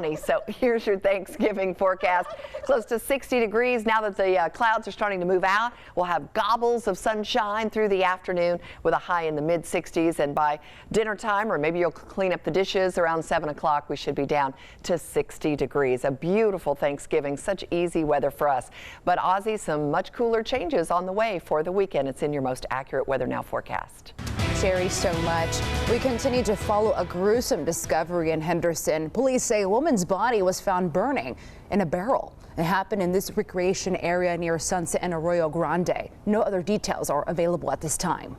So here's your Thanksgiving forecast. Close to 60 degrees now that the clouds are starting to move out. We'll have gobbles of sunshine through the afternoon with a high in the mid 60s. And by dinner time, or maybe you'll clean up the dishes around 7 o'clock, we should be down to 60 degrees. A beautiful Thanksgiving, such easy weather for us. But Ozzy, some much cooler changes on the way for the weekend. It's in your most accurate Weather Now forecast. Sherry, so much. We continue to follow a gruesome discovery in Henderson. Police say a woman's body was found burning in a barrel. It happened in this recreation area near Sunset and Arroyo Grande. No other details are available at this time.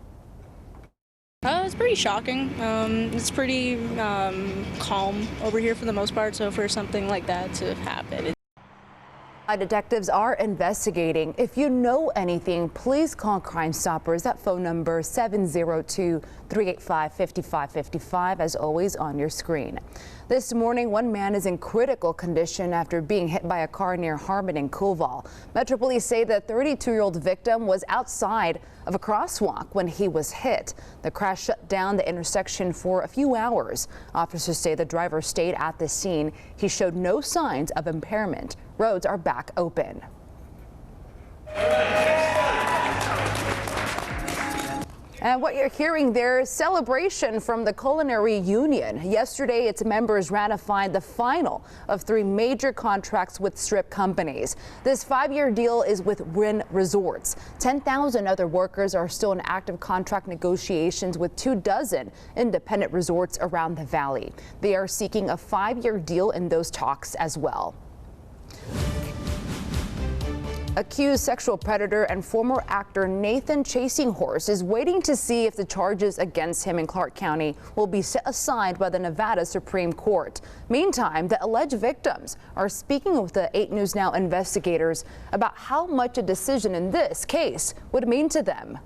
It's pretty shocking. It's pretty calm over here for the most part, so for something like that to happen. Detectives are investigating. If you know anything, please call Crime Stoppers. That phone number 702-385-5555, as always on your screen. This morning, one man is in critical condition after being hit by a car near Harmon and Coolval. Metro Police say the 32-year-old victim was outside of a crosswalk when he was hit. The crash shut down the intersection for a few hours. Officers say the driver stayed at the scene. He showed no signs of impairment. Roads are back open. And what you're hearing there is celebration from the Culinary Union. Yesterday, its members ratified the final of 3 major contracts with strip companies. This 5-year deal is with Wynn Resorts. 10,000 other workers are still in active contract negotiations with 24 independent resorts around the valley. They are seeking a 5-year deal in those talks as well. Accused sexual predator and former actor Nathan Chasinghorse is waiting to see if the charges against him in Clark County will be set aside by the Nevada Supreme Court. Meantime, the alleged victims are speaking with the 8 News Now investigators about how much a decision in this case would mean to them.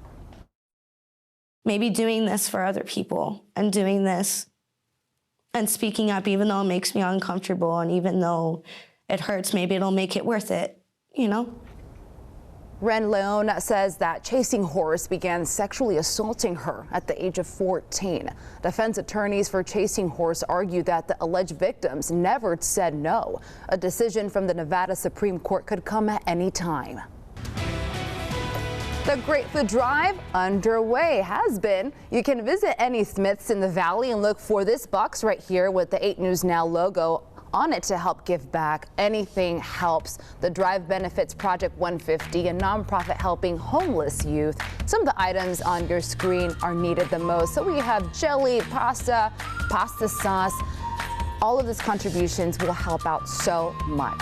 Maybe doing this for other people and doing this and speaking up, even though it makes me uncomfortable and even though it hurts, maybe it'll make it worth it, you know? Ren Leon says that Chasinghorse began sexually assaulting her at the age of 14. Defense attorneys for Chasinghorse argue that the alleged victims never said no. A decision from the Nevada Supreme Court could come at any time. The Great Food Drive underway has been. You can visit any Smiths in the Valley and look for this box right here with the 8 News Now logo on it to help give back. Anything helps. The drive benefits Project 150, a nonprofit helping homeless youth. Some of the items on your screen are needed the most. So we have jelly, pasta sauce. All of these contributions will help out so much.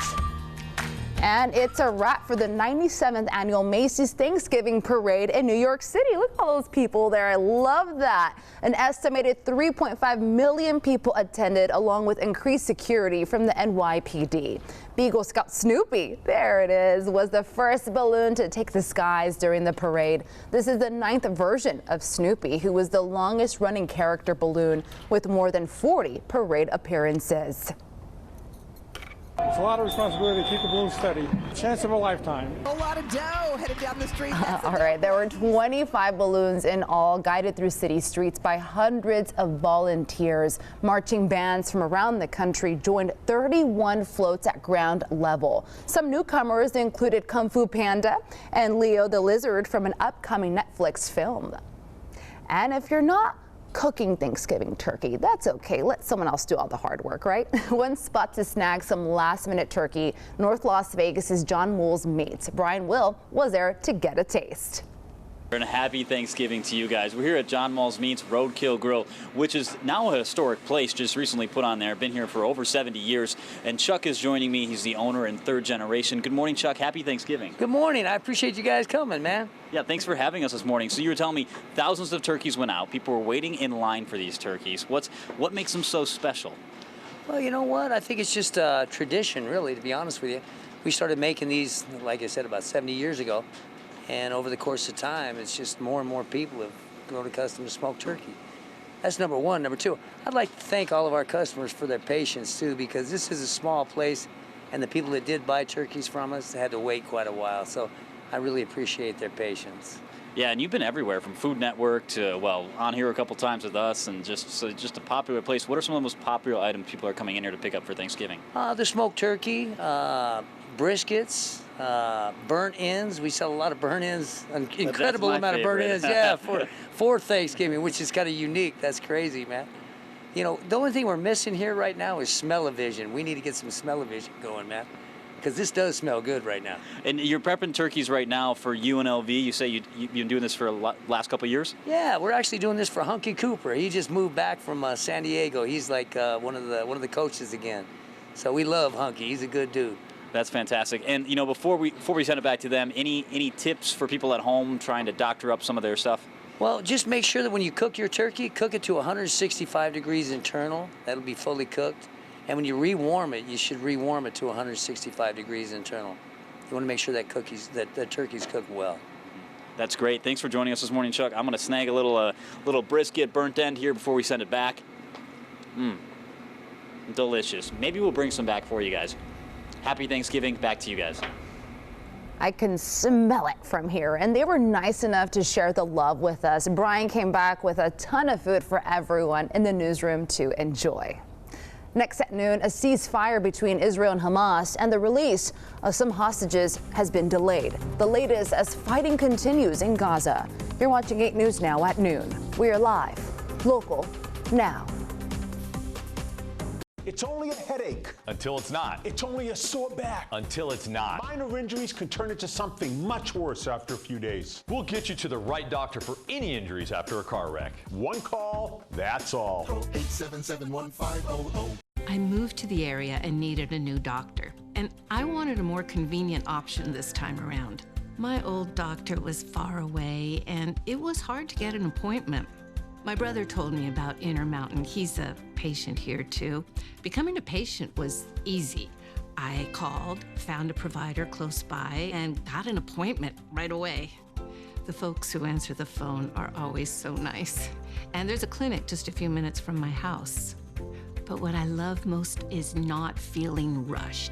And it's a wrap for the 97th annual Macy's Thanksgiving Parade in New York City. Look at all those people there. I love that. An estimated 3.5 million people attended, along with increased security from the NYPD. Beagle Scout Snoopy, there it is, was the first balloon to take the skies during the parade. This is the 9th version of Snoopy, who was the longest running character balloon with more than 40 parade appearances. It's a lot of responsibility to keep the balloon steady. Chance of a lifetime. A lot of dough headed down the street. All right, there were 25 balloons in all, guided through city streets by hundreds of volunteers. Marching bands from around the country joined 31 floats at ground level. Some newcomers included Kung Fu Panda and Leo the Lizard from an upcoming Netflix film. And if you're not cooking Thanksgiving turkey, that's okay. Let someone else do all the hard work, right? One spot to snag some last-minute turkey, North Las Vegas's John Mull's Meats. Brian Will was there to get a taste. And a happy Thanksgiving to you guys. We're here at John Mull's Meats Roadkill Grill, which is now a historic place, just recently put on there. Been here for over 70 years. And Chuck is joining me. He's the owner and 3rd generation. Good morning, Chuck. Happy Thanksgiving. Good morning. I appreciate you guys coming, man. Yeah, thanks for having us this morning. So you were telling me thousands of turkeys went out. People were waiting in line for these turkeys. What makes them so special? Well, you know what? I think it's just a tradition, really, to be honest with you. We started making these, like I said, about 70 years ago. And over the course of time, it's just more and more people have grown accustomed to smoked turkey. That's number one. Number two, I'd like to thank all of our customers for their patience, too, because this is a small place, and the people that did buy turkeys from us had to wait quite a while. So I really appreciate their patience. Yeah, and you've been everywhere from Food Network to, well, on here a couple times with us, and just a popular place. What are some of the most popular items people are coming in here to pick up for Thanksgiving? The smoked turkey, briskets, burnt ends. We sell a lot of burnt ends, an incredible amount of burnt ends, yeah, for Thanksgiving, which is kind of unique. That's crazy, man. You know, the only thing we're missing here right now is smell-o-vision. We need to get some smell-o-vision going, man, because this does smell good right now. And you're prepping turkeys right now for UNLV. You say you've been doing this for the last couple of years? Yeah, we're actually doing this for Hunky Cooper. He just moved back from San Diego. He's like one of the coaches again. So we love Hunky. He's a good dude. That's fantastic. And you know, before we send it back to them, any tips for people at home trying to doctor up some of their stuff? Well, just make sure that when you cook your turkey, cook it to 165 degrees internal. That'll be fully cooked. And when you rewarm it, you should rewarm it to 165 degrees internal. You want to make sure that the turkey's cooked well. That's great. Thanks for joining us this morning, Chuck. I'm going to snag a little brisket burnt end here before we send it back. Delicious. Maybe we'll bring some back for you guys. Happy Thanksgiving. Back to you guys. I can smell it from here, and they were nice enough to share the love with us. Brian came back with a ton of food for everyone in the newsroom to enjoy. Next at noon, a ceasefire between Israel and Hamas and the release of some hostages has been delayed. The latest as fighting continues in Gaza. You're watching 8 News Now at noon. We are live, local, now. It's only a headache. Until it's not. It's only a sore back. Until it's not. Minor injuries can turn into something much worse after a few days. We'll get you to the right doctor for any injuries after a car wreck. One call, that's all. Call 877-1500. I moved to the area and needed a new doctor, and I wanted a more convenient option this time around. My old doctor was far away, and it was hard to get an appointment. My brother told me about Intermountain. He's a patient here too. Becoming a patient was easy. I called, found a provider close by, and got an appointment right away. The folks who answer the phone are always so nice. And there's a clinic just a few minutes from my house. But what I love most is not feeling rushed.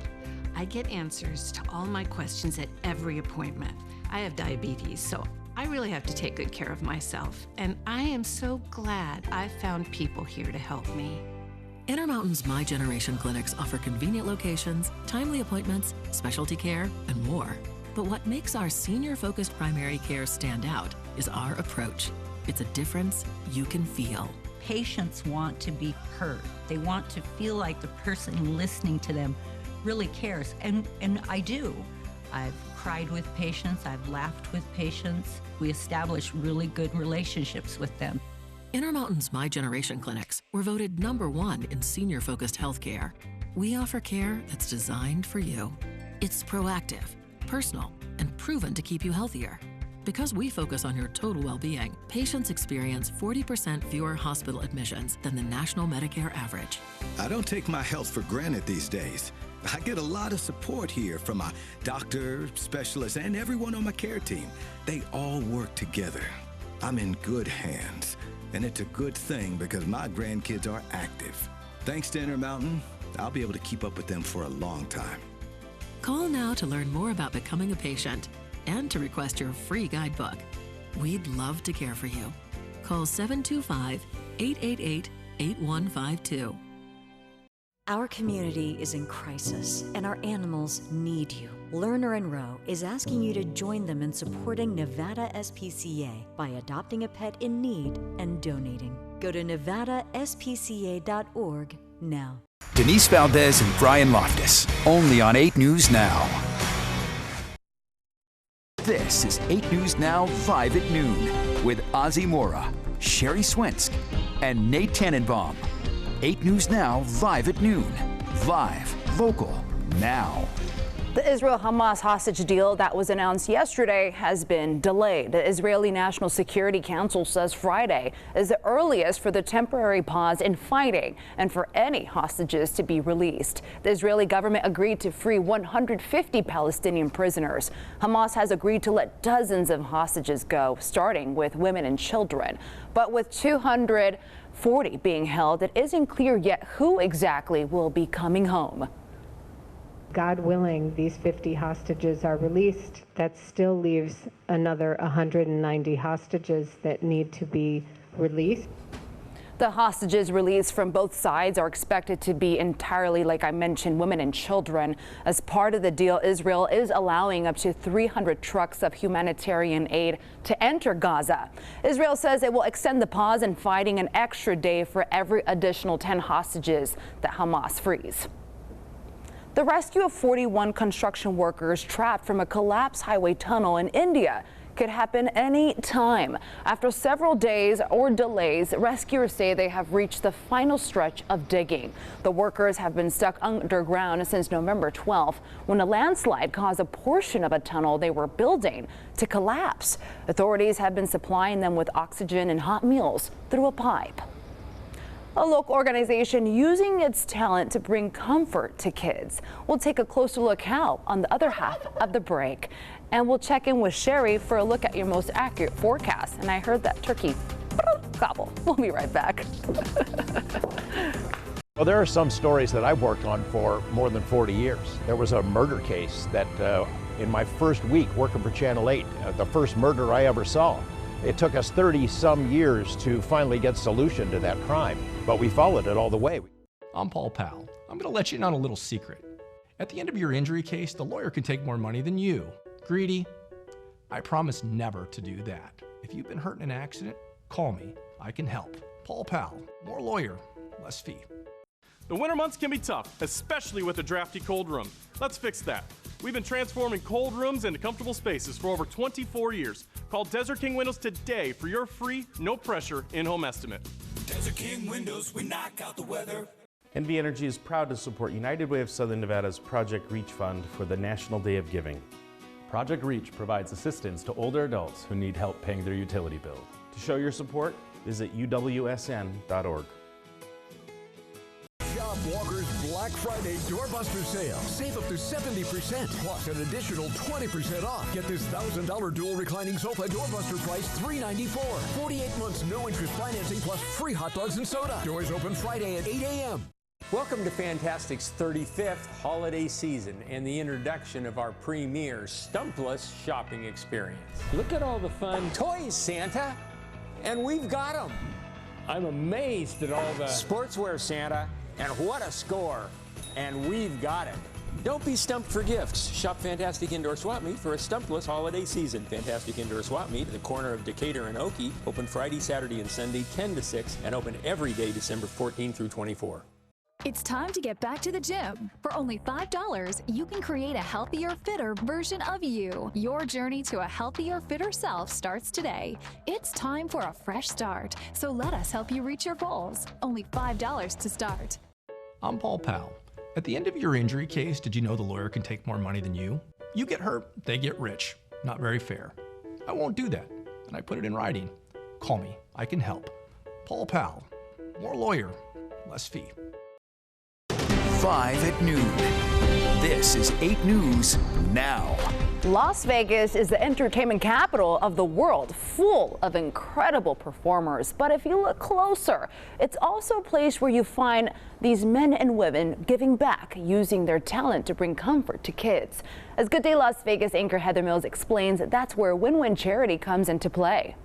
I get answers to all my questions at every appointment. I have diabetes, so I really have to take good care of myself, and I am so glad I found people here to help me. Intermountain's My Generation clinics offer convenient locations, timely appointments, specialty care, and more. But what makes our senior-focused primary care stand out is our approach. It's a difference you can feel. Patients want to be heard. They want to feel like the person listening to them really cares, and I do. I've cried with patients, I've laughed with patients. We establish really good relationships with them. Intermountain's My Generation clinics were voted #1 in senior-focused healthcare. We offer care that's designed for you. It's proactive, personal, and proven to keep you healthier. Because we focus on your total well-being, patients experience 40% fewer hospital admissions than the national Medicare average. I don't take my health for granted these days. I get a lot of support here from my doctor, specialists, and everyone on my care team. They all work together. I'm in good hands, and it's a good thing because my grandkids are active. Thanks to Intermountain, I'll be able to keep up with them for a long time. Call now to learn more about becoming a patient and to request your free guidebook. We'd love to care for you. Call 725-888-8152. Our community is in crisis, and our animals need you. Lerner and Rowe is asking you to join them in supporting Nevada SPCA by adopting a pet in need and donating. Go to nevadaspca.org now. Denise Valdez and Brian Loftus, only on 8 News Now. This is 8 News Now Live at Noon with Ozzie Mora, Sherry Swensk, and Nate Tannenbaum. 8 News Now Live at Noon. Live, local, now. The Israel-Hamas hostage deal that was announced yesterday has been delayed. The Israeli National Security Council says Friday is the earliest for the temporary pause in fighting and for any hostages to be released. The Israeli government agreed to free 150 Palestinian prisoners. Hamas has agreed to let dozens of hostages go, starting with women and children. But with 240 being held, it isn't clear yet who exactly will be coming home. God willing, these 50 hostages are released. That still leaves another 190 hostages that need to be released. The hostages released from both sides are expected to be entirely, like I mentioned, women and children. As part of the deal, Israel is allowing up to 300 trucks of humanitarian aid to enter Gaza. Israel says it will extend the pause in fighting an extra day for every additional 10 hostages that Hamas frees. The rescue of 41 construction workers trapped from a collapsed highway tunnel in India could happen any time. After several days or delays, rescuers say they have reached the final stretch of digging. The workers have been stuck underground since November 12th when a landslide caused a portion of a tunnel they were building to collapse. Authorities have been supplying them with oxygen and hot meals through a pipe. A local organization using its talent to bring comfort to kids. We'll take a closer look how on the other half of the break. And we'll check in with Sherry for a look at your most accurate forecast. And I heard that turkey gobble. We'll be right back. Well, there are some stories that I've worked on for more than 40 years. There was a murder case that in my first week working for Channel 8, the first murder I ever saw. It took us 30-some years to finally get solution to that crime, but we followed it all the way. I'm Paul Powell. I'm going to let you in on a little secret. At the end of your injury case, the lawyer can take more money than you. Greedy? I promise never to do that. If you've been hurt in an accident, call me. I can help. Paul Powell. More lawyer, less fee. The winter months can be tough, especially with a drafty cold room. Let's fix that. We've been transforming cold rooms into comfortable spaces for over 24 years. Call Desert King Windows today for your free, no-pressure in-home estimate. Desert King Windows, we knock out the weather. NV Energy is proud to support United Way of Southern Nevada's Project REACH Fund for the National Day of Giving. Project REACH provides assistance to older adults who need help paying their utility bill. To show your support, visit uwsn.org. Shop Walker's Black Friday Doorbuster sale. Save up to 70%, plus an additional 20% off. Get this $1,000 dual reclining sofa doorbuster price $394. 48 months no interest financing plus free hot dogs and soda. Doors open Friday at 8 a.m. Welcome to Fantastic's 35th holiday season and the introduction of our premier Stumpless shopping experience. Look at all the fun toys, Santa, and we've got them. I'm amazed at all the sportswear, Santa, and what a score, and we've got it. Don't be stumped for gifts. Shop Fantastic Indoor Swap Meet for a Stumpless holiday season. Fantastic Indoor Swap Meet at the corner of Decatur and Oakey, open Friday, Saturday, and Sunday 10 to 6, and open every day December 14 through 24. It's time to get back to the gym. For only $5, you can create a healthier, fitter version of you. Your journey to a healthier, fitter self starts today. It's time for a fresh start, so let us help you reach your goals. Only $5 to start. I'm Paul Powell. At the end of your injury case, did you know the lawyer can take more money than you? You get hurt, they get rich. Not very fair. I won't do that, and I put it in writing. Call me, I can help. Paul Powell. More lawyer, less fee. 5 at noon. This is 8 News Now. Las Vegas is the entertainment capital of the world, full of incredible performers. But if you look closer, it's also a place where you find these men and women giving back, using their talent to bring comfort to kids. As Good Day Las Vegas anchor Heather Mills explains, that's where Win-Win Charity comes into play.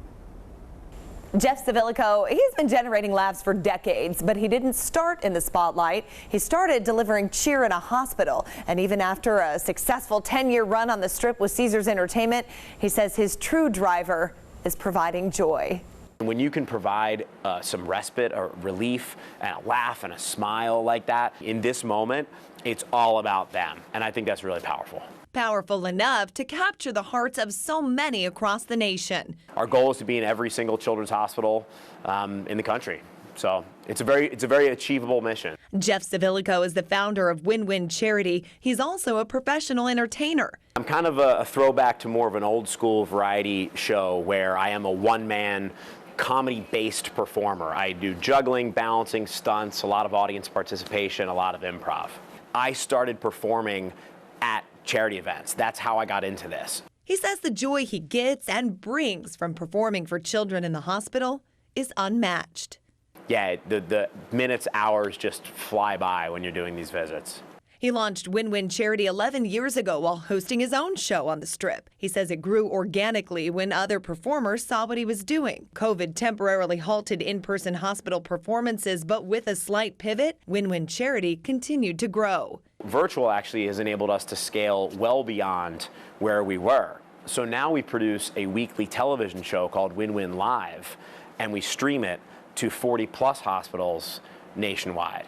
Jeff Savilico, he's been generating laughs for decades, but he didn't start in the spotlight. He started delivering cheer in a hospital. And even after a successful 10-year run on the Strip with Caesars Entertainment, he says his true driver is providing joy. When you can provide some respite or relief and a laugh and a smile like that, in this moment, it's all about them. And I think that's really powerful. Powerful enough to capture the hearts of so many across the nation. Our goal is to be in every single children's hospital in the country. So it's a very achievable mission. Jeff Savilico is the founder of Win-Win Charity. He's also a professional entertainer. I'm kind of a throwback to more of an old school variety show where I am a one-man comedy-based performer. I do juggling, balancing, stunts, a lot of audience participation, a lot of improv. I started performing at charity events. That's how I got into this. He says the joy he gets and brings from performing for children in the hospital is unmatched. Yeah, the minutes, hours just fly by when you're doing these visits. He launched Win-Win Charity 11 years ago while hosting his own show on the Strip. He says it grew organically when other performers saw what he was doing. COVID temporarily halted in-person hospital performances, but with a slight pivot, Win-Win Charity continued to grow. Virtual actually has enabled us to scale well beyond where we were. So now we produce a weekly television show called Win-Win Live, and we stream it to 40+ hospitals nationwide.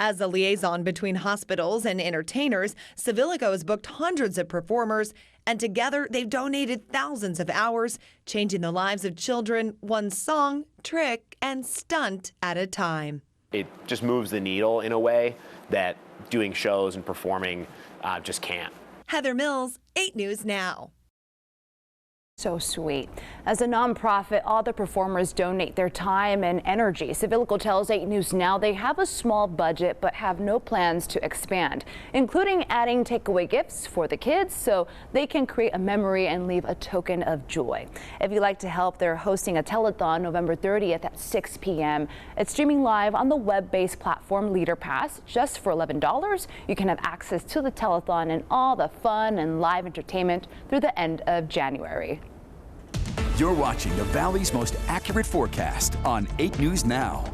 As a liaison between hospitals and entertainers, Civilico has booked hundreds of performers, and together they've donated thousands of hours, changing the lives of children one song, trick, and stunt at a time. It just moves the needle in a way that doing shows and performing just can't. Heather Mills, 8 News Now. So sweet. As a nonprofit, all the performers donate their time and energy. Civilico tells 8 News Now they have a small budget but have no plans to expand, including adding takeaway gifts for the kids so they can create a memory and leave a token of joy. If you'd like to help, they're hosting a telethon November 30th at 6 p.m. It's streaming live on the web-based platform Leader Pass. Just for $11, you can have access to the telethon and all the fun and live entertainment through the end of January. You're watching the Valley's most accurate forecast on 8 News Now.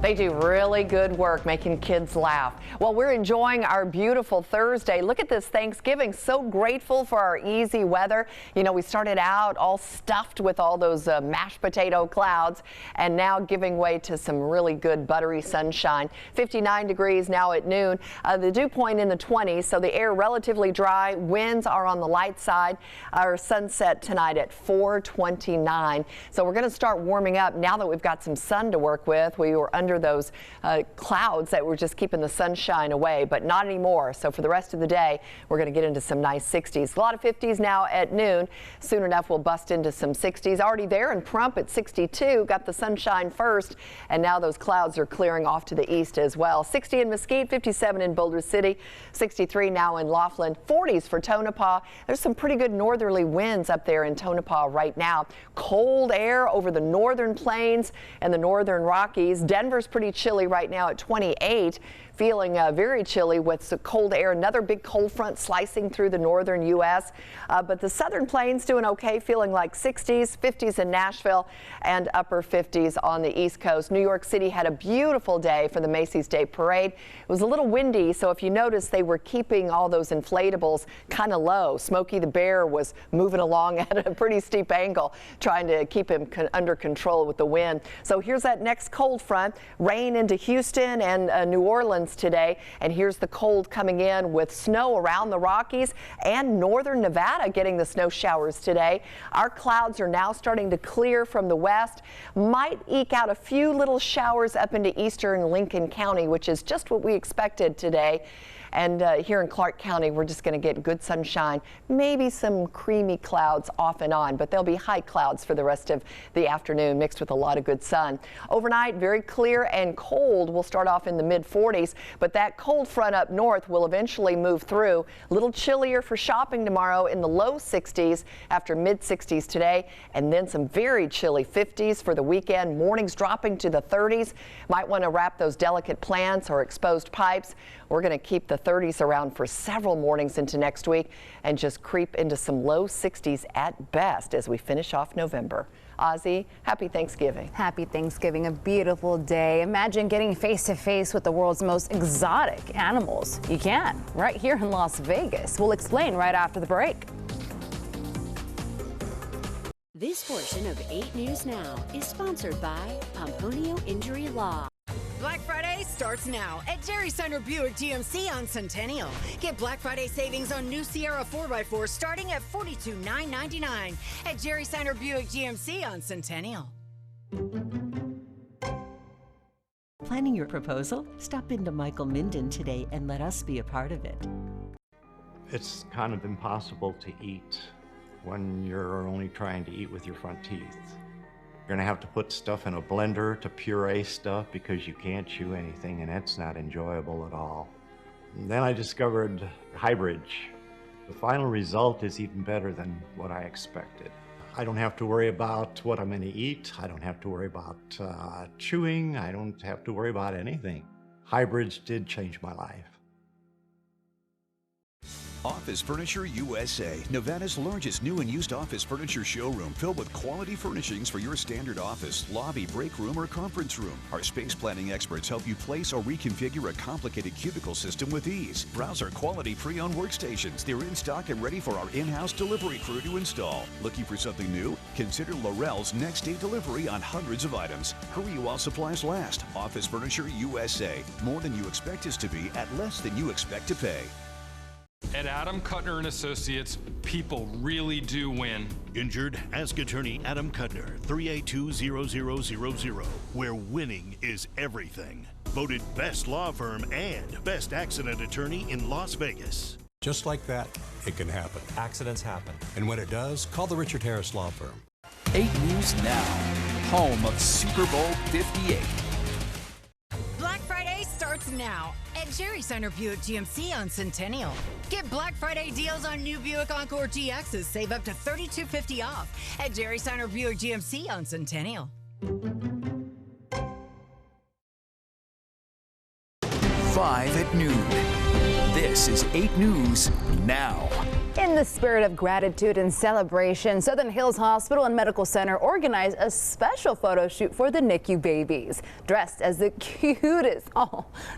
They do really good work making kids laugh. Well, we're enjoying our beautiful Thursday. Look at this Thanksgiving. So grateful for our easy weather. You know, we started out all stuffed with all those mashed potato clouds and now giving way to some really good buttery sunshine. 59 degrees now at noon. The dew point in the 20s, so the air relatively dry. Winds are on the light side. Our sunset tonight at 4:29. So we're going to start warming up now that we've got some sun to work with. We were under those clouds that were just keeping the sunshine away, but not anymore. So for the rest of the day, we're going to get into some nice 60s. A lot of 50s now at noon. Soon enough, we'll bust into some 60s. Already there in Prump at 62. Got the sunshine first, and now those clouds are clearing off to the east as well. 60 in Mesquite, 57 in Boulder City, 63 now in Laughlin, 40s for Tonopah. There's some pretty good northerly winds up there in Tonopah right now. Cold air over the northern plains and the northern Rockies. Denver's pretty chilly right now at 28. Feeling very chilly with some cold air. Another big cold front slicing through the northern U.S. But the southern plains doing okay, feeling like 60s, 50s in Nashville, and upper 50s on the East Coast. New York City had a beautiful day for the Macy's Day Parade. It was a little windy, so if you notice, they were keeping all those inflatables kind of low. Smokey the Bear was moving along at a pretty steep angle, trying to keep him under control with the wind. So here's that next cold front. Rain into Houston and New Orleans today, and here's the cold coming in with snow around the Rockies and northern Nevada getting the snow showers today. Our clouds are now starting to clear from the west. Might eke out a few little showers up into eastern Lincoln County, which is just what we expected today. And here in Clark County, we're just going to get good sunshine, maybe some creamy clouds off and on, but there'll be high clouds for the rest of the afternoon mixed with a lot of good sun. Overnight, very clear and cold. We'll start off in the mid-40s, but that cold front up north will eventually move through. A little chillier for shopping tomorrow in the low 60s after mid-60s today, and then some very chilly 50s for the weekend. Mornings dropping to the 30s. Might want to wrap those delicate plants or exposed pipes. We're going to keep the 30s around for several mornings into next week and just creep into some low 60s at best as we finish off November. Ozzy, happy Thanksgiving. Happy Thanksgiving, a beautiful day. Imagine getting face to face with the world's most exotic animals. You can, right here in Las Vegas. We'll explain right after the break. This portion of 8 News Now is sponsored by Pomponio Injury Law. Black Friday starts now at Jerry Steiner Buick GMC on Centennial. Get Black Friday savings on new Sierra 4x4 starting at $42,999 at Jerry Steiner Buick GMC on Centennial. Planning your proposal? Stop into Michael Minden today and let us be a part of it. It's kind of impossible to eat when you're only trying to eat with your front teeth. You're gonna have to put stuff in a blender to puree stuff because you can't chew anything, and it's not enjoyable at all. And then I discovered Highbridge. The final result is even better than what I expected. I don't have to worry about what I'm gonna eat. I don't have to worry about chewing. I don't have to worry about anything. Highbridge did change my life. Office Furniture USA, Nevada's largest new and used office furniture showroom filled with quality furnishings for your standard office, lobby, break room, or conference room. Our space planning experts help you place or reconfigure a complicated cubicle system with ease. Browse our quality pre-owned workstations. They're in stock and ready for our in-house delivery crew to install. Looking for something new? Consider Laurel's next-day delivery on hundreds of items. Hurry while supplies last. Office Furniture USA. More than you expect us to be at less than you expect to pay. At Adam Kuttner and Associates, people really do win. Injured? Ask attorney Adam Kuttner, 382-0000, where winning is everything. Voted best law firm and best accident attorney in Las Vegas. Just like that, it can happen. Accidents happen. And when it does, call the Richard Harris Law Firm. 8 News Now, home of Super Bowl 58. Black Friday starts now at Jerry Center Buick GMC on Centennial. Get Black Friday deals on new Buick Encore GXs. Save up to $3,250 off at Jerry Center Buick GMC on Centennial. 5 at noon. This is 8 News Now. In the spirit of gratitude and celebration, Southern Hills Hospital and Medical Center organized a special photo shoot for the NICU babies, dressed as the cutest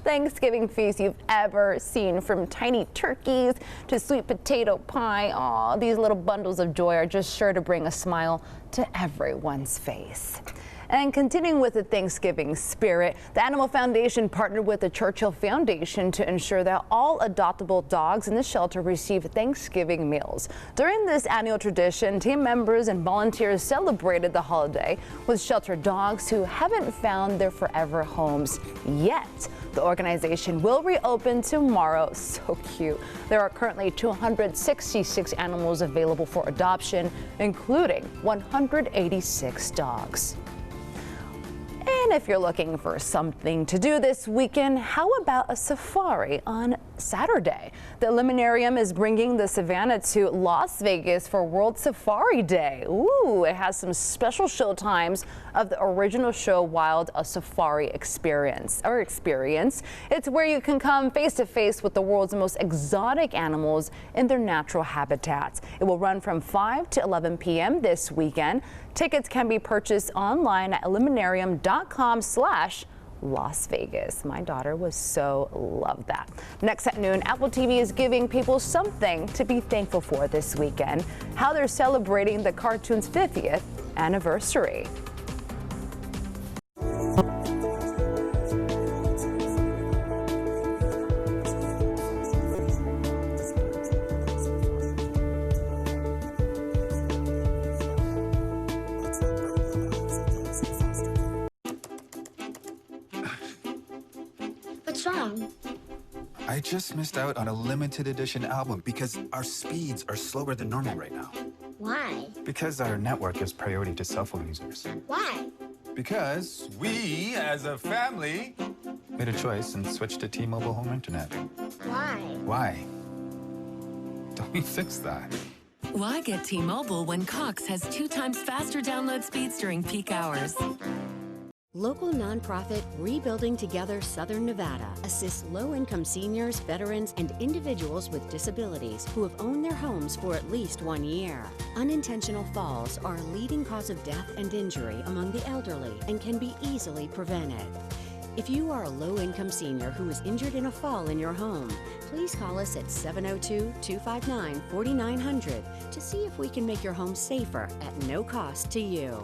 Thanksgiving feast you've ever seen. From tiny turkeys to sweet potato pie, these little bundles of joy are just sure to bring a smile to everyone's face. And continuing with the Thanksgiving spirit, the Animal Foundation partnered with the Churchill Foundation to ensure that all adoptable dogs in the shelter receive Thanksgiving meals. During this annual tradition, team members and volunteers celebrated the holiday with shelter dogs who haven't found their forever homes yet. The organization will reopen tomorrow. So cute. There are currently 266 animals available for adoption, including 186 dogs. And if you're looking for something to do this weekend, how about a safari on Saturday? The Luminarium is bringing the Savannah to Las Vegas for World Safari Day. Ooh, it has some special show times of the original show Wild, a Safari Experience. It's where you can come face to face with the world's most exotic animals in their natural habitats. It will run from 5 to 11 p.m. this weekend. Tickets can be purchased online at luminarium.com/Las Vegas. My daughter was so loved that. Next at noon, Apple TV is giving people something to be thankful for this weekend. How they're celebrating the cartoon's 50th anniversary. What's wrong? I just missed out on a limited edition album because our speeds are slower than normal right now. Why? Because our network gives priority to cell phone users. Why? Because we, as a family, made a choice and switched to T-Mobile Home Internet. Why? Why? Don't we fix that? Why get T-Mobile when Cox has 2 times faster download speeds during peak hours? Local nonprofit Rebuilding Together Southern Nevada assists low-income seniors, veterans, and individuals with disabilities who have owned their homes for at least 1 year. Unintentional falls are a leading cause of death and injury among the elderly and can be easily prevented. If you are a low-income senior who is injured in a fall in your home, please call us at 702-259-4900 to see if we can make your home safer at no cost to you.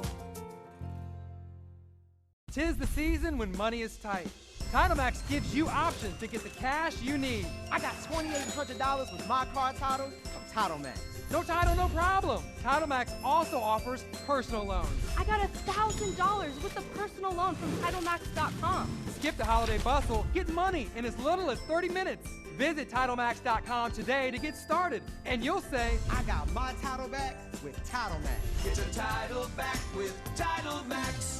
'Tis the season when money is tight. TitleMax gives you options to get the cash you need. I got $2,800 with my car title from TitleMax. No title, no problem. TitleMax also offers personal loans. I got $1,000 with a personal loan from TitleMax.com. Skip the holiday bustle. Get money in as little as 30 minutes. Visit TitleMax.com today to get started, and you'll say, I got my title back with TitleMax. Get your title back with TitleMax.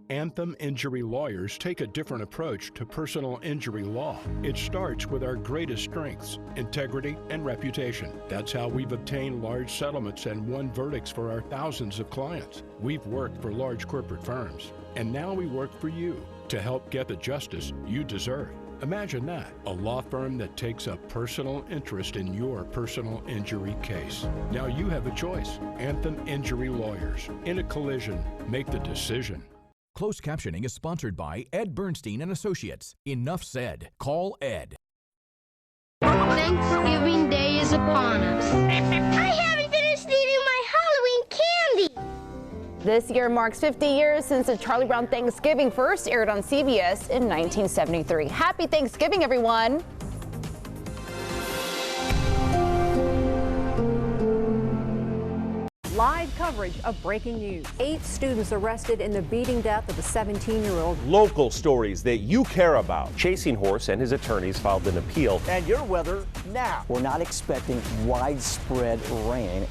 Anthem Injury Lawyers take a different approach to personal injury law. It starts with our greatest strengths, integrity and reputation. That's how we've obtained large settlements and won verdicts for our thousands of clients. We've worked for large corporate firms, and now we work for you to help get the justice you deserve. Imagine that, a law firm that takes a personal interest in your personal injury case. Now you have a choice. Anthem Injury Lawyers. In a collision, make the decision. Closed captioning is sponsored by Ed Bernstein and Associates. Enough said. Call Ed. Thanksgiving Day is upon us. I haven't finished eating my Halloween candy. This year marks 50 years since the Charlie Brown Thanksgiving first aired on CBS in 1973. Happy Thanksgiving, everyone. Live coverage of breaking news. 8 students arrested in the beating death of a 17-year-old. Local stories that you care about. Chasing Horse and his attorneys filed an appeal. And your weather now. We're not expecting widespread rain.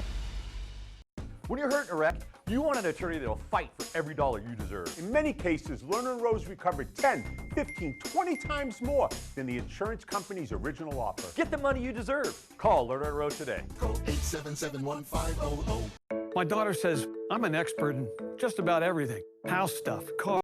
When you're hurt in a wreck, you want an attorney that'll fight for every dollar you deserve. In many cases, Lerner & Rose recovered 10, 15, 20 times more than the insurance company's original offer. Get the money you deserve. Call Lerner & Rose today. Call 877-1500. My daughter says I'm an expert in just about everything. House stuff, car.